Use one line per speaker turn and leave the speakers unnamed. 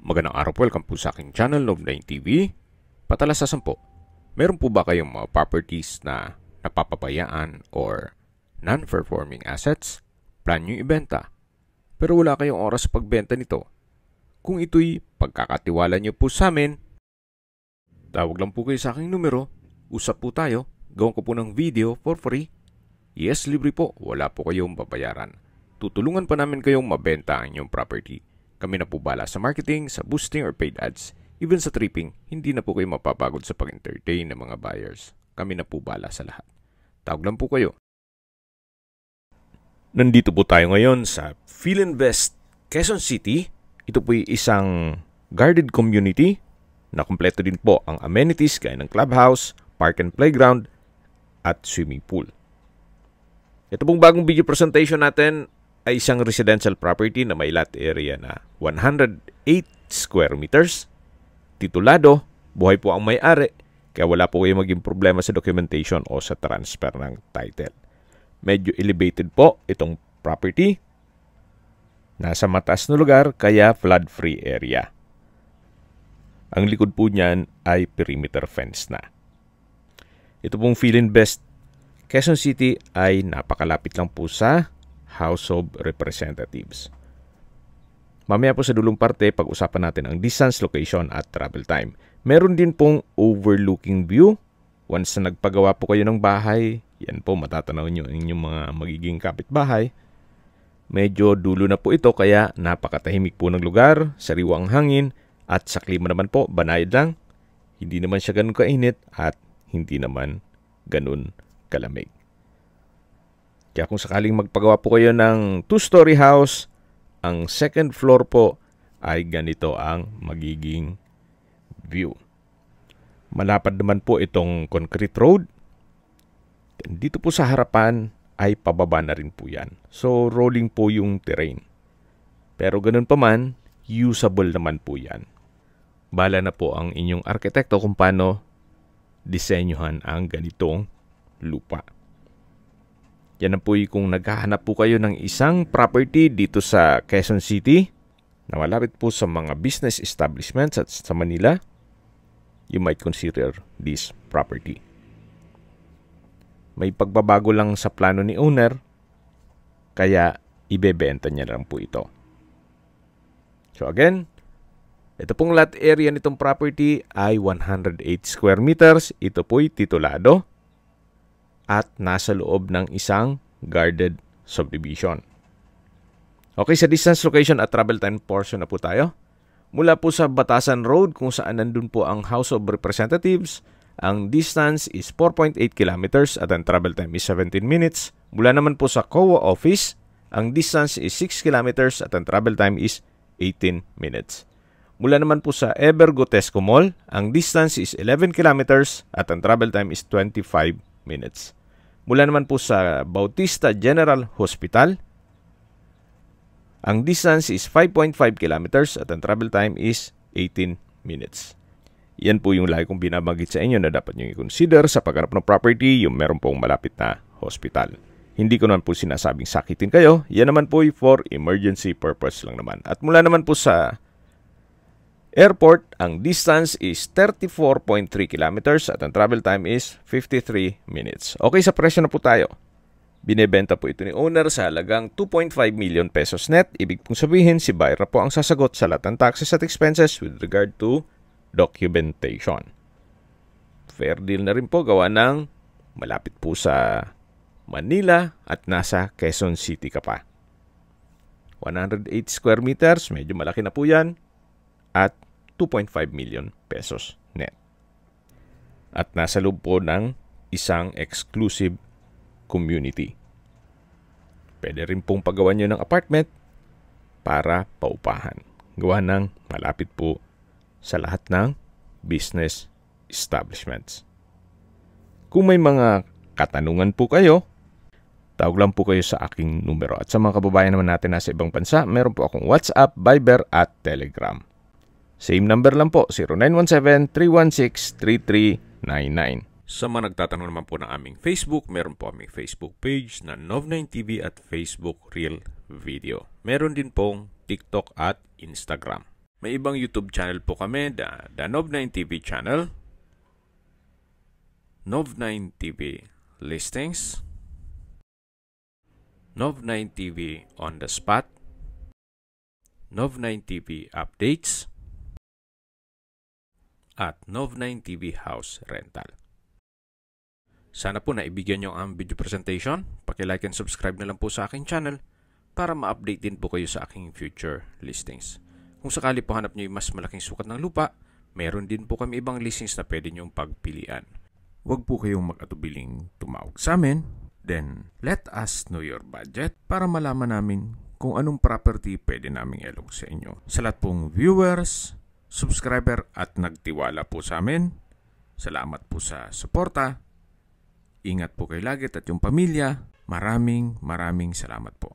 Magandang araw po, welcome po sa aking channel, Nov9 TV. Patalasasan po, meron po ba kayong mga properties na napapabayaan or non-performing assets? Plan nyo ibenta, pero wala kayong oras sa pagbenta nito. Kung ito'y pagkakatiwala nyo po sa amin, tawag lang po kayo sa aking numero, usap po tayo, gawin ko po ng video for free. Yes, libre po, wala po kayong babayaran. Tutulungan pa namin kayong mabenta ang inyong property. Kami na po bala sa marketing, sa boosting or paid ads. Even sa tripping, hindi na po kayo mapapagod sa pag-entertain ng mga buyers. Kami na po bala sa lahat. Tawag lang po kayo. Nandito po tayo ngayon sa Philinvest, Quezon City. Ito po isang guarded community na kumpleto din po ang amenities gaya ng clubhouse, park and playground, at swimming pool. Ito pong bagong video presentation natin ay isang residential property na may lot area na 108 square meters. Titulado, buhay po ang may-ari, kaya wala po kayo maging problema sa documentation o sa transfer ng title. Medyo elevated po itong property. Nasa mataas na lugar, kaya flood-free area. Ang likod po niyan ay perimeter fence na. Ito pong Philinvest Quezon City ay napakalapit lang po sa House of Representatives. Mamaya po sa dulong parte, pag-usapan natin ang distance, location at travel time. Meron din pong overlooking view. Once na nagpagawa po kayo ng bahay, yan po matatanaw nyo ang inyong mga magiging kapitbahay. Medyo dulo na po ito kaya napakatahimik po ng lugar, sariwang hangin at sa klima naman po, banayad lang. Hindi naman siya ganun kainit at hindi naman ganun kalamig. Kaya kung sakaling magpagawa po kayo ng 2-story house, ang second floor po ay ganito ang magiging view. Malapad naman po itong concrete road. Dito po sa harapan ay pababa na rin po yan. So rolling po yung terrain. Pero ganun pa man, usable naman po yan. Bala na po ang inyong arkitekto kung paano disenyohan ang ganitong lupa. Yan na po kung naghahanap po kayo ng isang property dito sa Quezon City na malapit po sa mga business establishments at sa Manila, you might consider this property. May pagbabago lang sa plano ni owner, kaya ibebenta niya lang po ito. So again, ito pong lot area nitong property ay 108 square meters. Ito po'y titulado at nasa loob ng isang guarded subdivision. Okay, sa distance, location at travel time portion na po tayo. Mula po sa Batasan Road kung saan nandun po ang House of Representatives, ang distance is 4.8 kilometers at ang travel time is 17 minutes. Mula naman po sa COA office, ang distance is 6 kilometers at ang travel time is 18 minutes. Mula naman po sa Ever Gotesco Mall, ang distance is 11 kilometers at ang travel time is 25 minutes. Mula naman po sa Bautista General Hospital, ang distance is 5.5 kilometers at ang travel time is 18 minutes. Yan po yung lagi kong binabanggit sa inyo na dapat nyo i-consider sa pagharap ng property, yung meron pong malapit na hospital. Hindi ko naman po sinasabing sakitin kayo. Yan naman po for emergency purpose lang naman. At mula naman po sa airport, ang distance is 34.3 kilometers at ang travel time is 53 minutes. Okay, sa presyo na po tayo. Binebenta po ito ni owner sa halagang 2.5 million pesos net. Ibig pong sabihin, si buyer po ang sasagot sa lahat ng taxes at expenses with regard to documentation. Fair deal na rin po, gawa ng malapit po sa Manila at nasa Quezon City ka pa. 108 square meters, medyo malaki na po yan. At 2.5 million pesos net. At nasa loob po ng isang exclusive community. Pwede rin pong pagawa nyo ng apartment para paupahan. Gawa ng malapit po sa lahat ng business establishments. Kung may mga katanungan po kayo, tawag lang po kayo sa aking numero. At sa mga kababayan naman natin nasa ibang bansa, meron po akong WhatsApp, Viber at Telegram. Same number lang po, 0917-316-3399. Sa mga nagtatanong naman po ng aming Facebook, meron po aming Facebook page na Nov9 TV at Facebook Reel Video. Meron din pong TikTok at Instagram. May ibang YouTube channel po kami, the Nov9 TV channel, Nov9 TV Listings, Nov9 TV On The Spot, Nov9 TV Updates, at Nov9 TV House Rental. Sana po naibigyan nyo ang video presentation. Paki-like and subscribe na lang po sa aking channel para ma-update din po kayo sa aking future listings. Kung sakali po hanap nyo yung mas malaking sukat ng lupa, meron din po kami ibang listings na pwede nyong pagpilian. Huwag po kayong mag-atubiling tumawag sa amin. Then, let us know your budget para malaman namin kung anong property pwede naming ilog sa inyo. Sa lahat pong viewers, subscriber at nagtiwala po sa amin, salamat po sa suporta. Ingat po kayo lagi at yung pamilya. Maraming salamat po.